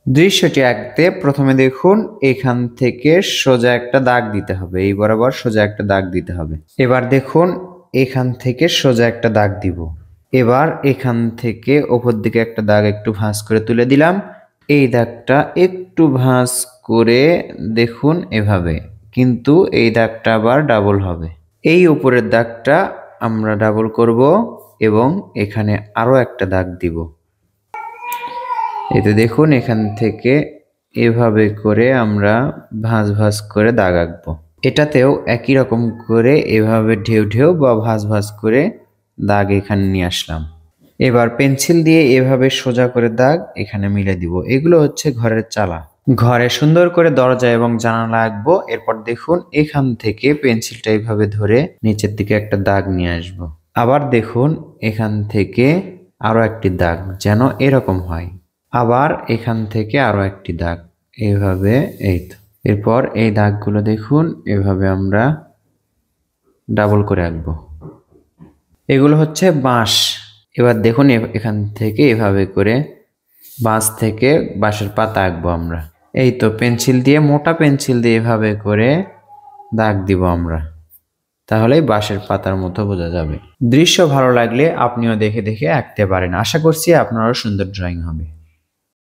দৃশ্যটি আঁকতে প্রথমে দেখুন এখান থেকে সোজা একটা দাগ দিতে হবে, এই বরাবর সোজা একটা দাগ দিতে হবে। এবার দেখুন এখান থেকে সোজা একটা দাগ দিব। এবার এখান থেকে ওপর দিকে একটা দাগ একটু ভাঁজ করে তুলে দিলাম। এই দাগটা একটু ভাঁজ করে দেখুন এভাবে, কিন্তু এই দাগটা আবার ডাবল হবে। এই উপরের দাগটা আমরা ডাবল করব এবং এখানে আরো একটা দাগ দিব। এতে দেখুন এখান থেকে এভাবে করে আমরা ভাঁজ ভাঁজ করে দাগ আঁকবো। এটাতেও একই রকম করে এভাবে ঢেউ ঢেউ বা ভাঁজ ভাঁজ করে দাগ এখানে নিয়ে আসলাম। এবার পেন্সিল দিয়ে এভাবে সোজা করে দাগ এখানে মিলে দিব। এগুলো হচ্ছে ঘরের চালা। ঘরে সুন্দর করে দরজা এবং জানালা আঁকবো। এরপর দেখুন এখান থেকে পেন্সিলটা এইভাবে ধরে নিচের দিকে একটা দাগ নিয়ে আসবো। আবার দেখুন এখান থেকে আরো একটি দাগ যেন এরকম হয়। আবার এখান থেকে আরো একটি দাগ, এইভাবে। এই তো। এরপর এই দাগগুলো দেখুন এভাবে আমরা ডাবল করে আঁকবো। এগুলো হচ্ছে বাঁশ। এবার দেখুন এখান থেকে এভাবে করে বাঁশ থেকে বাঁশের পাতা আঁকবো আমরা। এই তো পেন্সিল দিয়ে, মোটা পেন্সিল দিয়ে এভাবে করে দাগ দিব আমরা, তাহলেই বাঁশের পাতার মতো বোঝা যাবে। দৃশ্য ভালো লাগলে আপনিও দেখে দেখে আঁকতে পারেন। আশা করছি আপনারও সুন্দর ড্রয়িং হবে।